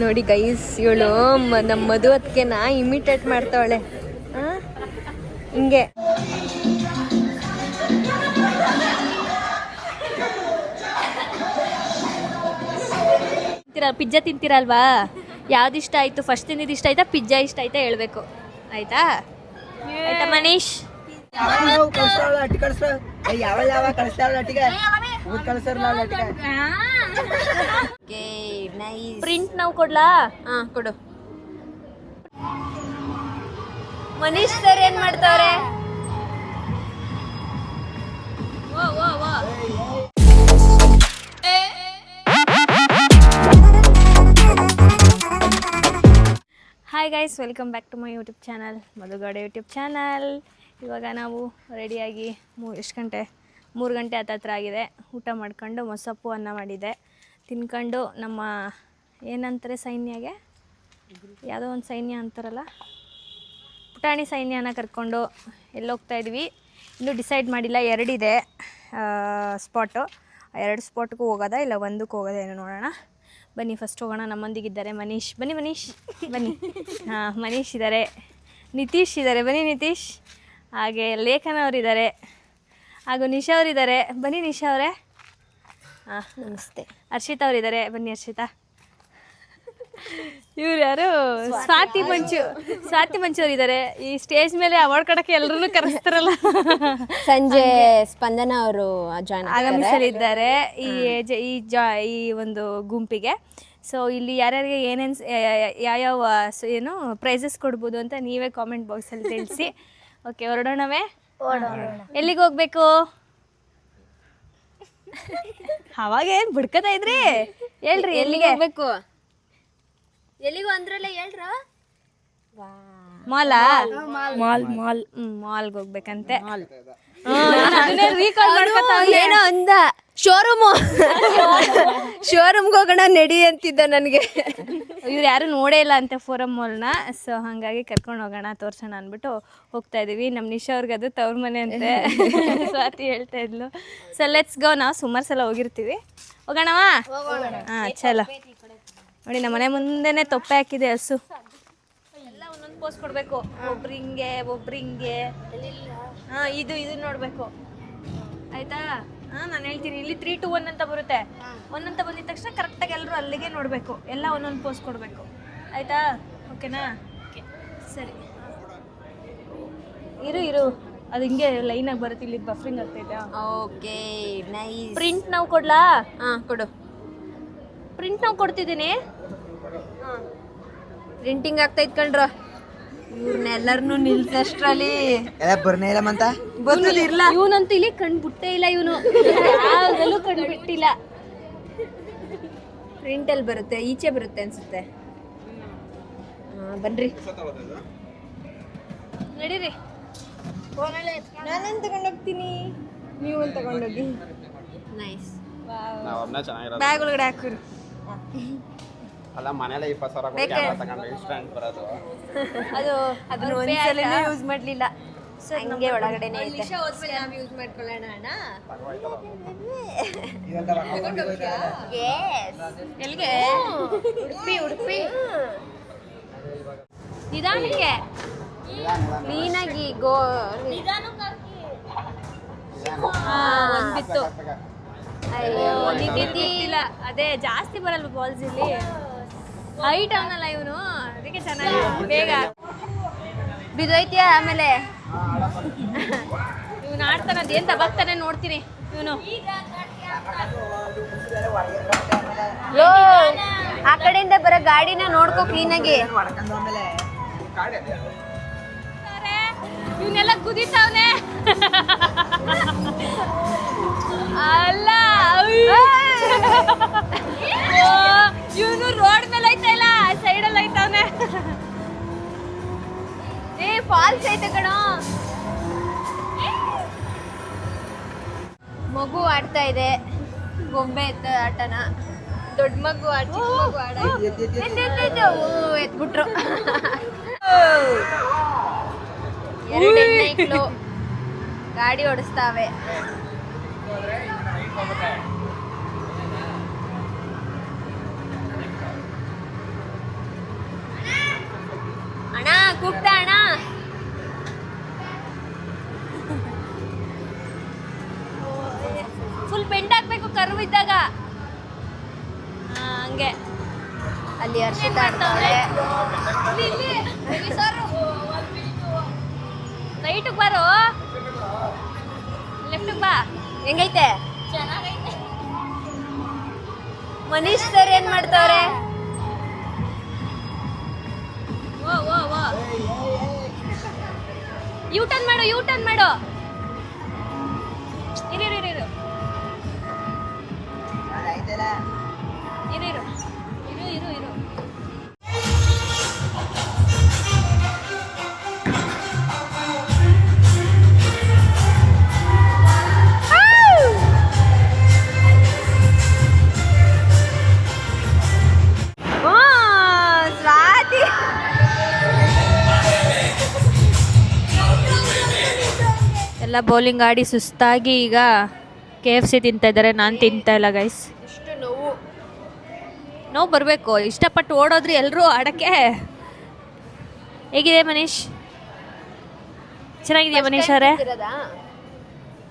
ನೋಡಿ ಗೈಸ್, ಇವಳು ನಮ್ಮ ಮಧು ಅದಕ್ಕೆನ ಇಮಿಟೇಟ್ ಮಾಡ್ತಾವಳೆ ಹಿಂಗೆ. ಪಿಜ್ಜಾ ತಿಂತೀರಲ್ವಾ? ಯಾವ್ದು ಇಷ್ಟ ಆಯ್ತು? ಫಸ್ಟ್ ತಿಂದಿದ್ದು ಇಷ್ಟ ಆಯ್ತಾ, ಪಿಜ್ಜಾ ಇಷ್ಟ ಆಯ್ತಾ ಹೇಳ್ಬೇಕು, ಆಯ್ತಾ? ಆಯ್ತಾ ಮನೀಶ್? ಪ್ರಿಂಟ್ ನಾವು ಕೊಡ್ಲಾ? ಕೊಡು. ಮನೀಶ್ ಸರ್ ಏನ್ ಮಾಡ್ತಾವ್ರೆ? Hi guys, welcome back to my YouTube channel, Madhu Gowda YouTube channel. ಇವಾಗ ನಾವು ರೆಡಿಯಾಗಿ ಎಷ್ಟು ಗಂಟೆ? 3 ಗಂಟೆ ಹತ್ತತ್ರ ಆಗಿದೆ. ಊಟ ಮಾಡ್ಕೊಂಡು ಮೊಸಪ್ಪು ಅನ್ನ ಮಾಡಿದೆ, ತಿನ್ಕೊಂಡು ನಮ್ಮ ಏನಂತಾರೆ ಸೈನ್ಯಗೆ, ಯಾವುದೋ ಒಂದು ಸೈನ್ಯ ಅಂತಾರಲ್ಲ, ಪುಟಾಣಿ ಸೈನ್ಯನ ಕರ್ಕೊಂಡು ಎಲ್ಲೋಗ್ತಾಯಿದ್ವಿ. ಇನ್ನೂ ಡಿಸೈಡ್ ಮಾಡಿಲ್ಲ, 2 ಇದೆ ಸ್ಪಾಟು. 2 ಸ್ಪಾಟ್ಗೂ ಹೋಗೋದಾ ಇಲ್ಲ ಒಂದಕ್ಕೆ ಹೋಗೋದಾ ಏನೋ ನೋಡೋಣ. ಬನ್ನಿ ಫಸ್ಟ್ ಹೋಗೋಣ. ನಮ್ಮೊಂದಿಗಿದ್ದಾರೆ ಮನೀಶ್. ಬನ್ನಿ ಮನೀಶ್, ಬನ್ನಿ. ಮನೀಶ್ ಇದ್ದಾರೆ, ನಿತೀಶ್ ಇದ್ದಾರೆ, ಬನ್ನಿ ನಿತೀಶ್. ಹಾಗೆ ಲೇಖನ ಅವರಿದ್ದಾರೆ, ಹಾಗೂ ನಿಶಾ ಅವರಿದ್ದಾರೆ, ಬನ್ನಿ ನಿಶಾ ಅವರೇ. ನಮಸ್ತೆ. ಹರ್ಷಿತಾ ಅವರಿದ್ದಾರೆ, ಬನ್ನಿ ಹರ್ಷಿತಾ. ಇವ್ರು ಯಾರು? ಸ್ವಾತಿ ಮಂಚು ಅವರಿದ್ದಾರೆ. ಈ ಸ್ಟೇಜ್ ಮೇಲೆ ಅವಾರ್ಡ್ ಕೊಡೋಕ್ಕೆ ಎಲ್ಲರೂ ಕರೆಸ್ತಾರಲ್ಲ, ಸಂಜೆ ಸ್ಪಂದನ ಅವರು ಆಗಮಿಸಲಿದ್ದಾರೆ ಈ ಒಂದು ಗುಂಪಿಗೆ. ಸೊ ಇಲ್ಲಿ ಯಾರ್ಯಾರಿಗೆ ಏನೇನು ಯಾವ್ಯಾವ ಏನು ಪ್ರೈಸಸ್ ಕೊಡ್ಬೋದು ಅಂತ ನೀವೇ ಕಾಮೆಂಟ್ ಬಾಕ್ಸಲ್ಲಿ ತಿಳಿಸಿ. ಓಕೆ, ಹೊರಡೋಣವೇ? ಎಲ್ಲಿಗೆ ಹೋಗ್ಬೇಕು? ಅವಾಗ ಏನು ಬಿಡ್ಕತಾ ಇದ್ರಿ? ಹೇಳ್ರಿ, ಎಲ್ಲಿಗೆ ಹೋಗ್ಬೇಕು? ಎಲ್ಲಿಗೂ ಅಂದ್ರಲ್ಲ, ಹೇಳ್ರ. ಮಾಲ್ಗೆ ಹೋಗ್ಬೇಕಂತೆ. ಏನೋ ಅಂದ, ಶೋರೂಮ್ಗೆ ಹೋಗೋಣ ನಡಿ ಅಂತಿದ್ದ ನನಗೆ. ಇವ್ರು ಯಾರು ನೋಡೇ ಇಲ್ಲ ಅಂತೆ ಫೋರಮ್ ಮಾಲ್ನ. ಸೊ ಹಾಗಾಗಿ ಕರ್ಕೊಂಡು ಹೋಗೋಣ, ತೋರ್ಸೋಣ ಅಂದ್ಬಿಟ್ಟು ಹೋಗ್ತಾ ಇದೀವಿ. ನಮ್ಮ ನಿಶಾ ಅವ್ರಿಗೆ ಅದು ತವ್ರ ಮನೆ ಅಂತೆ, ಸ್ವಾತಿ ಹೇಳ್ತಾ ಇದ್ಲು. So let's go. ನಾವು ಸುಮಾರು ಸಲ ಹೋಗಿರ್ತೀವಿ, ಹೋಗೋಣವಾ? ಚಲೋ. ನೋಡಿ, ನಮ್ಮ ಮನೆ ಮುಂದೆನೆ ತೊಪ್ಪೆ ಹಾಕಿದೆ ಹಸು. ಎಲ್ಲ ಒಂದೊಂದು ಪೋಸ್ ಕೊಡಬೇಕು, ಒಬ್ರಿಂಗೆ. ಇದು ನೋಡಬೇಕು, ಆಯ್ತಾ? ನಾನು ಹೇಳ್ತೀನಿ, ಇಲ್ಲಿ 3, 2, 1 ಅಂತ ಬರುತ್ತೆ. 1 ಅಂತ ಬಂದಿದ ತಕ್ಷಣ ಕರೆಕ್ಟಾಗಿ ಎಲ್ಲರೂ ಅಲ್ಲಿಗೆ ನೋಡಬೇಕು, ಎಲ್ಲ ಒಂದೊಂದು ಪೋಸ್ ಕೊಡಬೇಕು, ಆಯ್ತಾ? ಓಕೆನಾ? ಸರಿ, ಇರು ಅದು ಹಿಂಗೆ ಲೈನಾಗಿ ಬರುತ್ತೆ. ಇಲ್ಲಿ ಬಫರಿಂಗ್ ಆಗ್ತೈತೆ. Okay, nice. ಪ್ರಿಂಟ್ ನಾವು ಕೊಡ್ಲಾ? ಕೊಡು. ಪ್ರಿಂಟ್ ನಾವು ಕೊಡ್ತಿದ್ದೀನಿ. ಪ್ರಿಂಟಿಂಗ್ ಆಗ್ತಾ ಇತ್ಕೊಂಡ್ರ ಇವ್ರನ್ನೆಲ್ಲರನ್ನು ನಿಲ್ಸಷ್ಟ್ರಲ್ಲಿ ಬರ್ಲಿಲ್ಲ. ಇವನಂತೂ ಇಲ್ಲಿ ಕಂಡ್ಬಿಟ್ಟೇ ಇಲ್ಲ, ಇವನು ಯಾವ್ದಲ್ಲೂ ಕಂಡ್ಬಿಟ್ಟಿಲ್ಲ. ಪ್ರಿಂಟಲ್ಲಿ ಬರುತ್ತೆ, ಈಚೆ ಬರುತ್ತೆ ಅನ್ಸುತ್ತೆ. ಬನ್ರಿ, ನಡೀರಿ. ನಾನೇನು ತಗೊಂಡೋಗ್ತೀನಿ, ನೀವು ತಗೊಂಡೋಗಿ. ನೈಸ್. ಬ್ಯಾಗ್ ಒಳಗಡೆ ಹಾಕಿರಿ. ಅಲ್ಲ, ಮನೇಲೆ 20,000 ಕೊಟ್ಟು ಕ್ಯಾಮೆರಾ ತಗೊಂಡು ಇನ್ಸ್ಟೆಂಟ್ ಬರೋದು. ಅದನ್ನ ಒಂದ್ಸಲನೇ ಯೂಸ್ ಮಾಡಲಿಲ್ಲ. ಹಂಗೆ ಒಳಗಡೆನೇ ಐತೆ. ನಾವು ಯೂಸ್ ಮಾಡ್ಕೊಳ್ಳೋಣ ಅಣ್ಣ. ಎಲ್ಲಿಗೆ? ಉಡುಪಿ. ನಿಧಾನಕ್ಕೆ, ಕ್ಲೀನಾಗಿ ಒಂದ್ಬಿತ್ತು. ಅಯ್ಯೋ, ನಿಂತಿಲ್ಲ. ಅದೇ ಜಾಸ್ತಿ ಬರಲ್ವ ಬಾಲ್ಸ್ ಇಲ್ಲಿ. ಹೈಟ್ ಅವನಲ್ಲ ಇವನು, ಅದಕ್ಕೆ ಚೆನ್ನಾಗಿ ಬೇಗ ಬಿದ್ದೋಯ್ತೀಯ. ಆಮೇಲೆ ಇವನು ಆಡ್ತಾನೆ, ಅದೇನು ದಬಾಕ್ತಾನೆ ನೋಡ್ತೀನಿ ಇವನು. ಆ ಕಡೆಯಿಂದ ಬರೋ ಗಾಡಿನ ನೋಡ್ಕೋ ಕ್ಲೀನಾಗಿ. ಇವನ್ನೆಲ್ಲ ಕುದಿತಾವನೆ ಅಲ್ಲ, ಇವನು ರೋಡ್ ಮೇಲೆ ಐತಾ ಇಲ್ಲ, ಸೈಡಲ್ಲಿ ಐತಾವನೆ. ಫಾಲ್ಸ್ ಐತೆ ಕಣೋ. ಮಗು ಆಡ್ತಾ ಇದೆ ಗೊಂಬೆ ಆಟನ. ದೊಡ್ಡ ಮಗು ಚಿಕ್ಕ ಮಗು ಆಡ ಎತ್ಬಿಟ್ರು. 2 ಹೆಣ್ಣೈಕ್ಳು ಗಾಡಿ ಓಡಿಸ್ತಾವೆ. ಕೂಗ್ತಾ ಅಣ್ಣ. ಫುಲ್ ಬೆಂಡ್ ಹಾಕ್ಬೇಕು ಕರ್ವ್ ಇದ್ದಾಗ. ಹಂಗೆ ಅಲ್ಲಿ ಹರ್ಷಿತಾ ಆಡ್ತಾಳೆ. ರೈಟ್ ಬಾರೋ, ಲೆಫ್ಟ್ ಬಾ. ಹೆಂಗೈತೆ? ಚೆನ್ನಾಗೈತೆ. ಮನೀಶ್ ಸರ್ ಏನ್ ಮಾಡ್ತಾವ್ರೆ? ಯೂ ಟರ್ನ್ ಮಾಡು, ಯೂ ಟರ್ನ್ ಮಾಡು. ಇರು ಇರು ಇರು ಇರು ಇರು ಇರು ಇರು ಇರು. ಸ್ವಾತಿ ಎಲ್ಲ ಬೌಲಿಂಗ್ ಆಡಿ ಸುಸ್ತಾಗಿ ಈಗ KFC ತಿಂತಾ ಇದ್ದಾರೆ. ನಾನು ತಿಂತಾ ಇಲ್ಲ ಗೈಸ್. ಇಷ್ಟು ನೋವು. ನೋವು ಬರಬೇಕು, ಇಷ್ಟಪಟ್ಟು ಓಡೋದ್ರಿ ಎಲ್ಲರೂ ಆಡೋಕ್ಕೆ. ಹೇಗಿದೆ ಮನೀಶ್? ಚೆನ್ನಾಗಿದೆಯಾ ಮನೀಶ್ ಅವರೇ?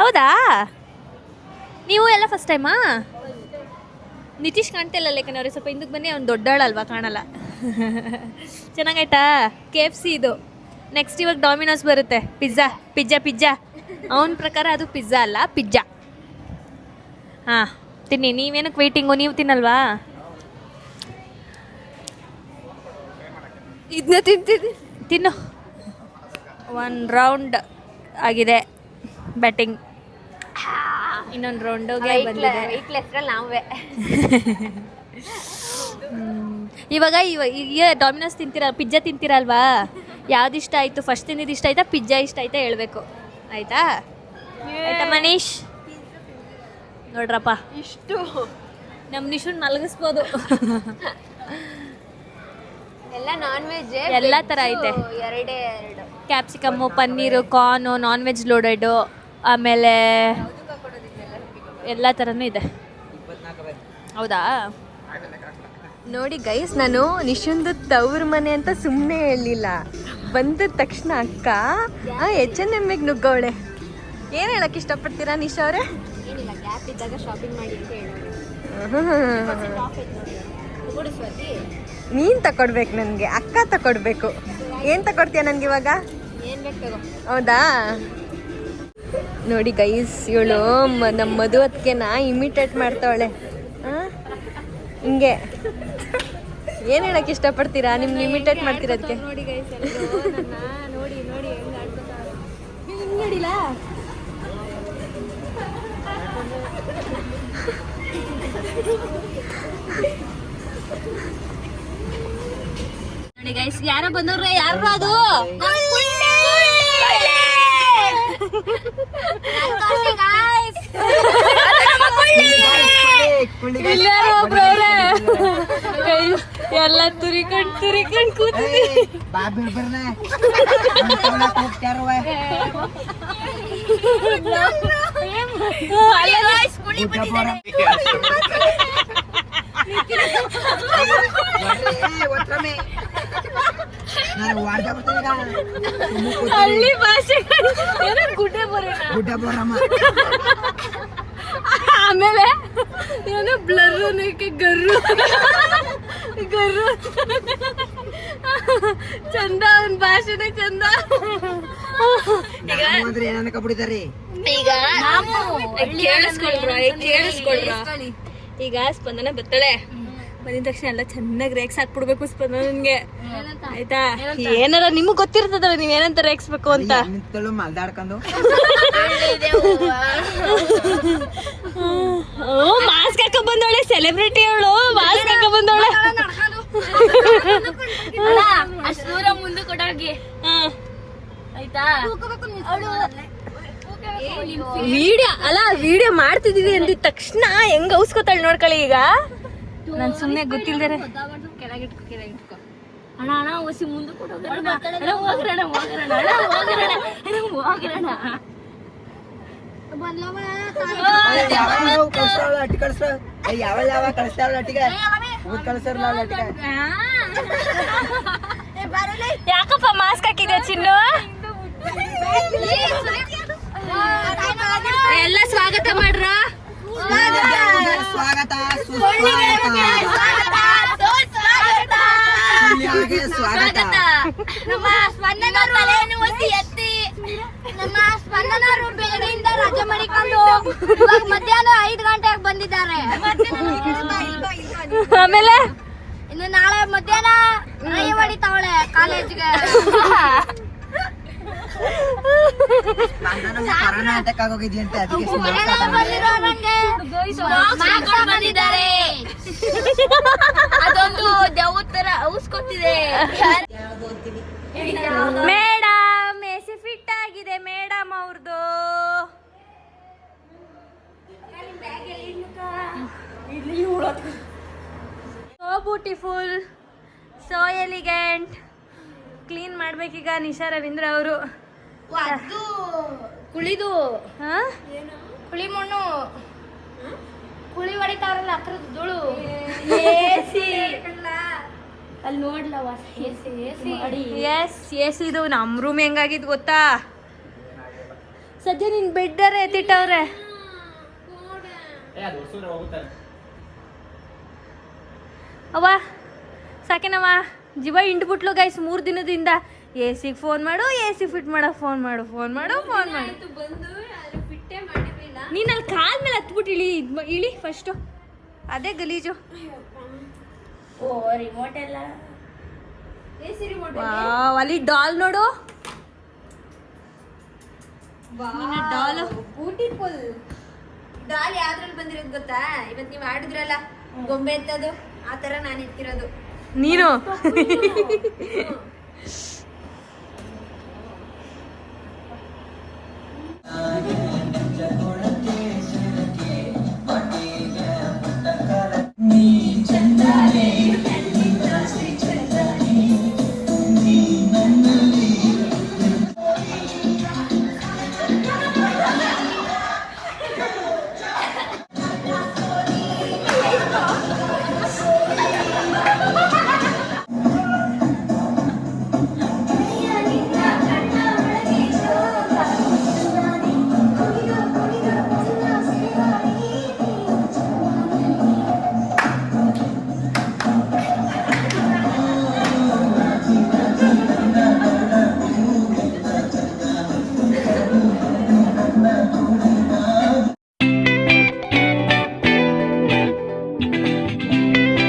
ಹೌದಾ, ನೀವು ಎಲ್ಲ ಫಸ್ಟ್ ಟೈಮಾ? ನಿತೀಶ್ ಕಾಣ್ತಾ ಇಲ್ಲ ಲೇಖನವ್ರೆ, ಸ್ವಲ್ಪ ಹಿಂದಕ್ಕೆ ಬನ್ನಿ. ಅವ್ನು ದೊಡ್ಡಾಳಲ್ವಾ, ಕಾಣಲ್ಲ. ಚೆನ್ನಾಗಾಯ್ತಾ KFC ಇದು? ನೆಕ್ಸ್ಟ್ ಇವಾಗ ಡಾಮಿನೋಸ್ ಬರುತ್ತೆ, ಪಿಜ್ಜಾ ಪಿಜ್ಜಾ ಪಿಜ್ಜಾ. ಅವನ ಪ್ರಕಾರ ಅದು ಪಿಜ್ಜಾ ಅಲ್ಲ, ಪಿಜ್ಜಾ. ಹಾಂ ತಿನ್ನಿ. ನೀವೇನಕ್ಕೆ ವೆಯ್ಟಿಂಗು? ನೀವು ತಿನ್ನಲ್ವಾ? ಇದನ್ನ ತಿಂತಿದ್ದಿ? ತಿನ್ನು. 1 ರೌಂಡ್ ಆಗಿದೆ ಬ್ಯಾಟಿಂಗ್, ಇನ್ನೊಂದು ರೌಂಡಿಗೆ ಬಂದಿದೆ. ವೀಕ್ಲೆಸ್ರಲ್ಲಿ ನಾವೇ. ಇವಾಗ ಈಗ ಡಾಮಿನೋಸ್ ತಿಂತೀರ, ಪಿಜ್ಜಾ ತಿಂತೀರಲ್ವಾ? ಯಾವ್ದು ಇಷ್ಟ ಆಯಿತು? ಫಸ್ಟ್ ತಿಂದಿದ್ದು ಇಷ್ಟ ಆಯ್ತಾ, ಪಿಜ್ಜಾ ಇಷ್ಟ ಆಯ್ತಾ ಹೇಳ್ಬೇಕು. ಆಯ್ತಾ ಆಯ್ತಾ ಮನೀಶ್? ನೋಡ್ರಪ್ಪ, ಇಷ್ಟು ನಮ್ಮ ನಿಶುನ್ ಮಲಗಿಸ್ಬೋದು. ಎಲ್ಲ ನಾನ್ ವೆಜ್, ಎಲ್ಲ ಥರ ಐತೆ. ಎರಡು capsicum, paneer, corn, non veg loaded, ಆಮೇಲೆ ಎಲ್ಲ ಥರನೂ ಇದೆ. ಹೌದಾ? ನೋಡಿ ಗೈಸ್, ನಾನು ನಿಶುಂದು ತವ್ರ ಮನೆ ಅಂತ ಸುಮ್ಮನೆ ಹೇಳಲಿಲ್ಲ. ಬಂದ ತಕ್ಷಣ ಅಕ್ಕ H&Mಗೆ ನುಗ್ಗವಳೆ. ಏನು ಹೇಳಕ್ಕೆ ಇಷ್ಟಪಡ್ತೀರಾ ನಿಶಾ ಅವರೇ? ಏನಿಲ್ಲ, ಗ್ಯಾಪ್ ಇದ್ದಾಗ ಶಾಪಿಂಗ್ ಮಾಡಿ ಅಂತ ಹೇಳೋದು. ನೀನು ತಕೊಡ್ಬೇಕು ನನಗೆ, ಅಕ್ಕ ತಕೊಡ್ಬೇಕು. ಏನು ತಕೊಡ್ತೀಯ ನನಗೆ ಇವಾಗ? ಏನು ಬೇಕು? ಹೌದಾ? ನೋಡಿ ಗೈಸ್, ಇವಳು ನಮ್ಮ ಮಧು ಅದಕ್ಕೆನಾ ಇಮಿಟೇಟ್ ಮಾಡ್ತಾವಳೆ. ಹಿಂಗೆ ಏನು ಹೇಳಕ್ಕೆ ಇಷ್ಟಪಡ್ತೀರಾ? ನಿಮ್ಗೆ ಇಮಿಟೇಟ್ ಮಾಡ್ತಿರೋದಕ್ಕೆ. ನೋಡಿ ಗೈಸ್, ನೋಡಿ ನೋಡಿ ಹೆಂಗೆ ಆಡ್ಕೊತಾಳೆ. ಹಿಂಗೆ ನೋಡಿಲ್ಲ? ನೋಡಿ ಗೈಸ್, ಯಾರೋ ಬಂದವ್ರೆ. ಯಾರು ಅದು? ಎಲ್ಲ ತುರಿಕೊಂಡು ಕೂತಿದ್ದೀವಿ. ಹಳ್ಳಿ ಭಾಷೆ ಗುಡ್ಡ ಆಮೇಲೆ ಏನೋ ಬ್ಲರ್ರು ಗರ್ರು ಗರ್ರು ಚಂದ. ಅವನ ಭಾಷೆನೇ ಚಂದ. ಈಗ ಕೇಳಿಸ್ಕೊಳ್ರ. ಈಗ ಸ್ಪಂದನ ಬರ್ತಾಳೆ, ಬಂದಿದ ತಕ್ಷಣ ಎಲ್ಲ ಚೆನ್ನಾಗಿ ರೇಕ್ಸ್ ಹಾಕ್ಬಿಡ್ಬೇಕು ಸ್ಪಂದನನ್ಗೆ. ಆಯ್ತಾ? ಏನಾರ ನಿಮ್ಗೆ ಗೊತ್ತಿರ್ತದಲ್ಲ ನೀವ್ ಏನಂತ ರೇಕ್ಸ್ಬೇಕು ಅಂತ. ಮಾಸ್ಕ್ ಹಾಕ ಬಂದವಳೆ, ಸೆಲೆಬ್ರಿಟಿ ಅವಳು. ಮಾಸ್ಕ್ ಹಾಕ ಬಂದವಳೆ. ಅಷ್ಟು ದೂರ ಮುಂದೆ ಕೊಡೋಗಿ. ಆಯ್ತಾ? ವಿಡಿಯೋ ಅಲ್ಲ, ವಿಡಿಯೋ ಮಾಡ್ತಿದೀವಿ ಅಂದಿದ ತಕ್ಷಣ ಹೆಂಗ್ ಔಸ್ಕೊತಾಳೆ ನೋಡ್ಕೊಳ್ಳಿ. ಈಗ ನಾನು ಸುಮ್ಮನೆ ಗೊತ್ತಿಲ್ದರೆ ಕೆಳಗಿಟ್ಕೊ ಅಣ್ಣ ಅಣ್ಣ ಹೊಸಿ ಮುಂದೆ ಕೊಡೋಣ. ಯಾಕಪ್ಪ ಮಾಸ್ಕ್ ಹಾಕಿದೆ ಚಿನ್ನು? ಎಲ್ಲ ಸ್ವಾಗತ ಮಾಡ್ರ. ಸ್ವಾಗತ ಸ್ವಾಗತ. ನಮ್ಮ ಸ್ಪಂದನರು ಒತ್ತಿ ಎತ್ತಿ ನಮ್ಮ ಸ್ಪಂದನರು ಬೆಳಗ್ಗೆಯಿಂದ ರಜೆ ಮಾಡಿಕೊಂಡು ಇವಾಗ ಮಧ್ಯಾಹ್ನ 5 ಗಂಟೆಗೆ ಬಂದಿದ್ದಾರೆ. ಆಮೇಲೆ ಇನ್ನು ನಾಳೆ ಮಧ್ಯಾಹ್ನ ರೈ ಹೊಡಿತಾವಳೆ ಕಾಲೇಜ್ಗೆ. ಕರ್ನಾಟಕ ಹೋಗಿದ್ಯಂತೆ ಅದಕ್ಕೆ ಬಂದಿದ್ದಾರೆ. ಅದೊಂದು ದೆವ್ವ ತರ ಔಸ್ಕೊತಿದೆ. ಮೇಡಮ್ ಎಸಿ ಫಿಟ್ ಆಗಿದೆ ಮೇಡಮ್ ಅವ್ರದ್ದು. So beautiful, so elegant. Clean ಮಾಡ್ಬೇಕೀಗ ನಿಶಾ ರವೀಂದ್ರ ಅವರು. ಅದು ಕುಳಿದು ಕುಳಿ ಮಣ್ಣು ಕುಳಿ ಹೊಡಿತಾರಲ್ಲ ಹತ್ರದ ಧೂಳು. ಅಲ್ಲಿ ನೋಡ್ಲವ ಎಸ್ ಎಸ್. ಇದು ನಮ್ಮ ರೂಮ್ ಹೆಂಗಾಗಿದ್ದು ಗೊತ್ತಾ? ಸದ್ಯ ನಿನ್ ಬೆಡ್ಡರೆ ಎತ್ತಿಟ್ಟವ್ರೆ. ಅವ್ವ ಸಾಕೇನವ್ವ, ಜೀವ ಹಿಂಡ್ಬಿಟ್ಲು ಗೈಸ್ 3 ದಿನದಿಂದ. ಎಸಿಗೆ ಫೋನ್ ಮಾಡು, ಎಸಿ ಫಿಟ್ ಮಾಡೋ ಫೋನ್ ಮಾಡು. ನೀನು ಅಲ್ಲಿ ಕಾಲ್ ಮೇಲೆ ಹತ್ಬಿಟ್ಟು ಇಳಿ ಫಸ್ಟು. ಅದೇ ಗಲೀಜು. ಓ ರಿಮೋಟ್ ಎಲ್ಲ ವಾವ್, ಅಲ್ಲಿ ಡಾಲ್ ನೋಡು. ಡಾಲ್ ಬ್ಯೂಟಿಫುಲ್ ಡಾಲ್ ಯಾವ್ದ್ರಲ್ಲಿ ಬಂದಿರೋದು ಗೊತ್ತಾ? ಇವತ್ತು ನೀವು ಆಡಿದ್ರಲ್ಲ ಗೊಂಬೆ ಎತ್ತದು, ಆ ತರ ನಾನು ಎತ್ತಿರೋದು. ನೀನು